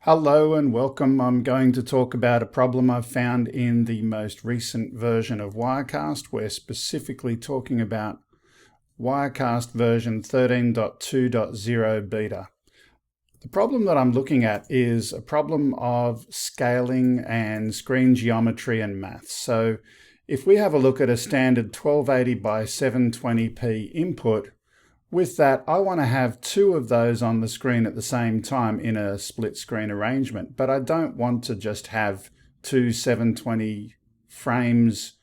Hello and welcome. I'm going to talk about a problem I've found in the most recent version of Wirecast. We're specifically talking about Wirecast version 13.2.0 beta. The problem that I'm looking at is a problem of scaling and screen geometry and maths. So if we have a look at a standard 1280 by 720p input, with that, I want to have two of those on the screen at the same time in a split screen arrangement, but I don't want to just have two 720 frames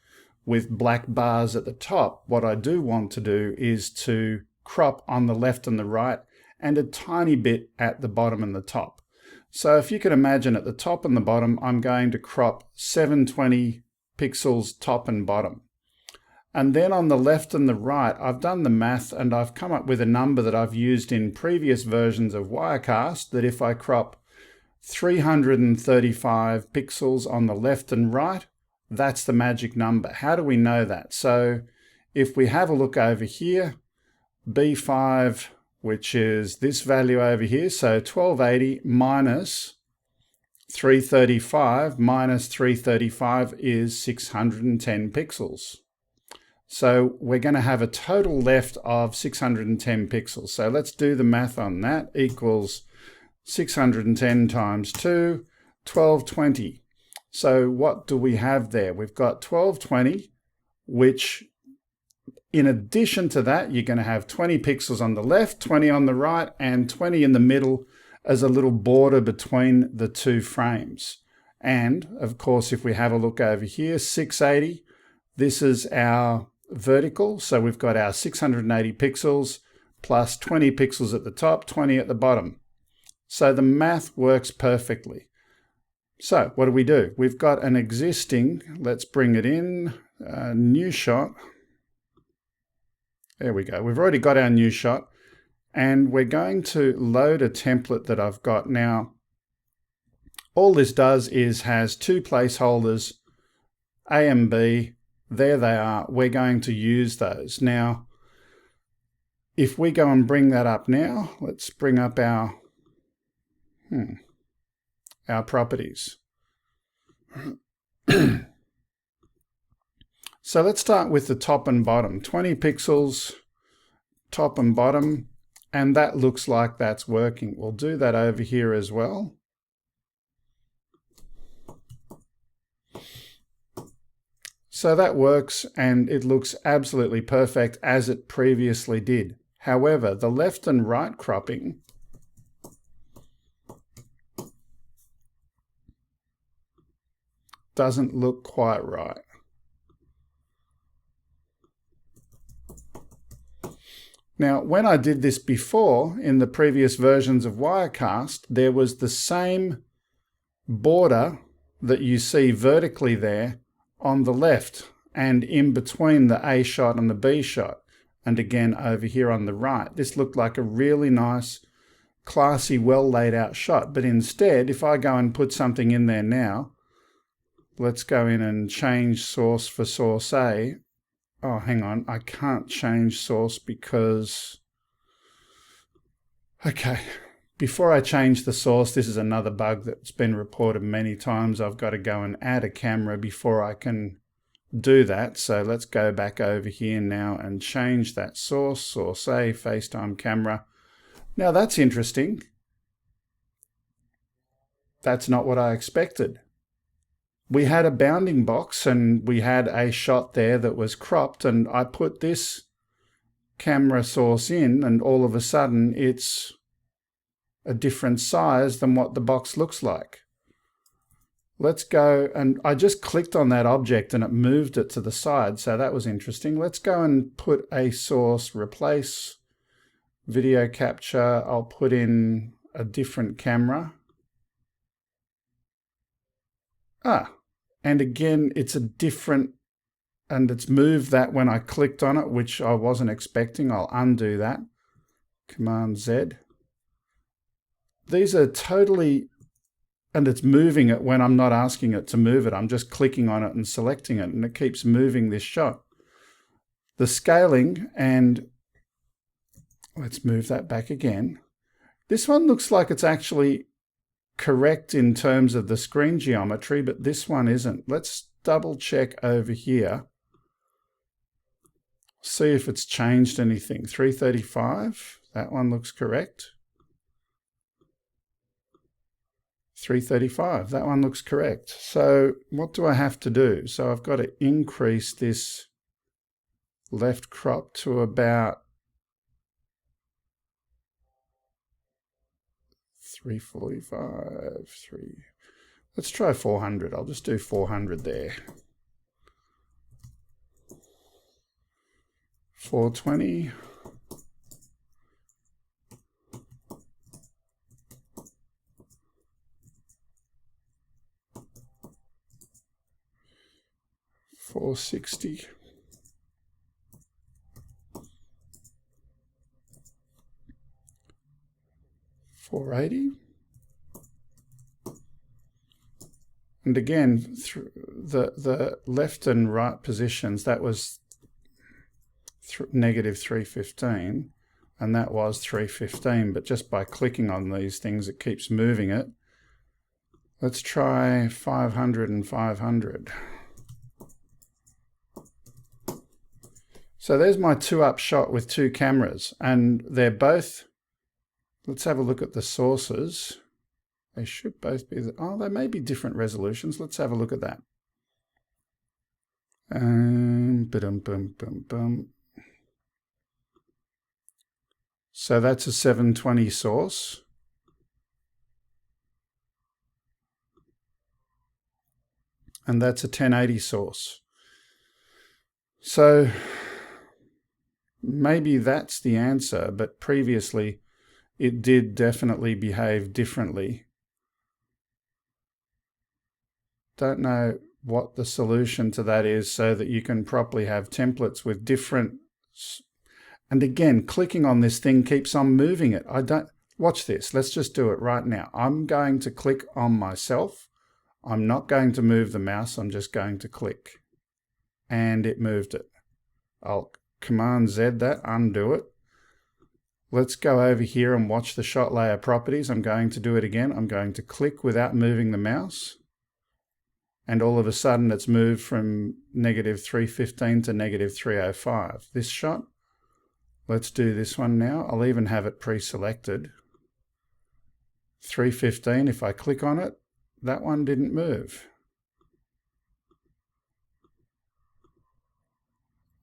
with black bars at the top. What I do want to do is to crop on the left and the right and a tiny bit at the bottom and the top. So if you can imagine at the top and the bottom, I'm going to crop 720 pixels top and bottom. And then on the left and the right, I've done the math and I've come up with a number that I've used in previous versions of Wirecast, that if I crop 335 pixels on the left and right, that's the magic number. How do we know that? So if we have a look over here, B5, which is this value over here, so 1280 minus 335 minus 335 is 610 pixels. So we're going to have a total left of 610 pixels. So let's do the math on that. Equals 610 times 2, 1220. So what do we have there? We've got 1220, which in addition to that, you're going to have 20 pixels on the left, 20 on the right, and 20 in the middle as a little border between the two frames. And of course, if we have a look over here, 680, this is our vertical, so we've got our 680 pixels plus 20 pixels at the top, 20 at the bottom. So the math works perfectly. So what do? We've got an existing, let's bring it in, new shot. There we go. We've already got our new shot, and we're going to load a template that I've got. Now, all this does is has two placeholders, A and B. There they are. We're going to use those. Now, if we go and bring that up now, let's bring up our properties. So let's start with the top and bottom. 20 pixels, top and bottom, and that looks like that's working. We'll do that over here as well. So that works, and it looks absolutely perfect as it previously did. However, the left and right cropping doesn't look quite right. Now, when I did this before, in the previous versions of Wirecast, there was the same border that you see vertically there on the left and in between the A shot and the B shot, and again over here on the right. This looked like a really nice, classy, well laid out shot, but instead, if I go and put something in there now, let's go in and change source for source A. Oh, hang on, I can't change source because, okay, before I change the source, this is another bug that's been reported many times. I've got to go and add a camera before I can do that. So let's go back over here now and change that source, source A, FaceTime camera. Now that's interesting. That's not what I expected. We had a bounding box and we had a shot there that was cropped, and I put this camera source in, and all of a sudden it's a different size than what the box looks like. Let's go, and I just clicked on that object and it moved it to the side, so that was interesting. Let's go and put a source, replace video capture. I'll put in a different camera. And again, it's a different, and it's moved that when I clicked on it, which I wasn't expecting. I'll undo that. Command Z. These are totally, and it's moving it when I'm not asking it to move it. I'm just clicking on it and selecting it, and it keeps moving this shot. The scaling, and let's move that back again. This one looks like it's actually correct in terms of the screen geometry, but this one isn't. Let's double check over here. See if it's changed anything. 335, that one looks correct. 335, that one looks correct. So what do I have to do? So I've got to increase this left crop to about 345, let's try 400. I'll just do 400 there. 420. 460. 480. And again, through the left and right positions, that was negative 315, and that was 315. But just by clicking on these things, it keeps moving it. Let's try 500 and 500. So there's my 2-up shot with 2 cameras, and they're both, let's have a look at the sources. They should both be, oh, they may be different resolutions. Let's have a look at that. So that's a 720 source. And that's a 1080 source. So maybe that's the answer, but previously it did definitely behave differently. Don't know what the solution to that is so that you can properly have templates with different, and again, clicking on this thing keeps on moving it. Watch this, let's just do it right now. I'm going to click on myself. I'm not going to move the mouse, I'm just going to click. And it moved it. I'll Command Z that, undo it. Let's go over here and watch the shot layer properties. I'm going to do it again. I'm going to click without moving the mouse. And all of a sudden it's moved from negative 315 to negative 305. This shot, let's do this one now. I'll even have it pre-selected. 315, if I click on it, that one didn't move.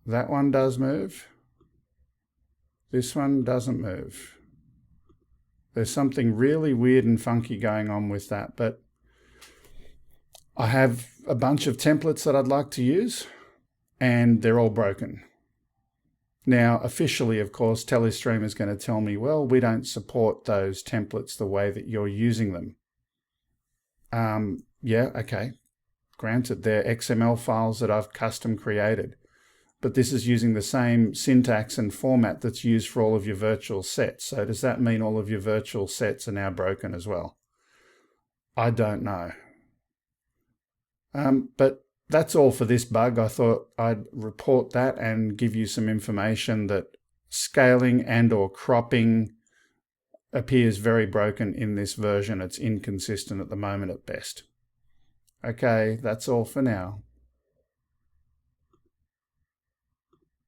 That one does move. This one doesn't move. There's something really weird and funky going on with that, but I have a bunch of templates that I'd like to use, and they're all broken. Now, officially, of course, Telestream is going to tell me, well, we don't support those templates the way that you're using them. Yeah, okay. Granted, they're XML files that I've custom created. But this is using the same syntax and format that's used for all of your virtual sets. So does that mean all of your virtual sets are now broken as well? I don't know. But that's all for this bug. I thought I'd report that and give you some information that scaling and or cropping appears very broken in this version. It's inconsistent at the moment at best. Okay, that's all for now.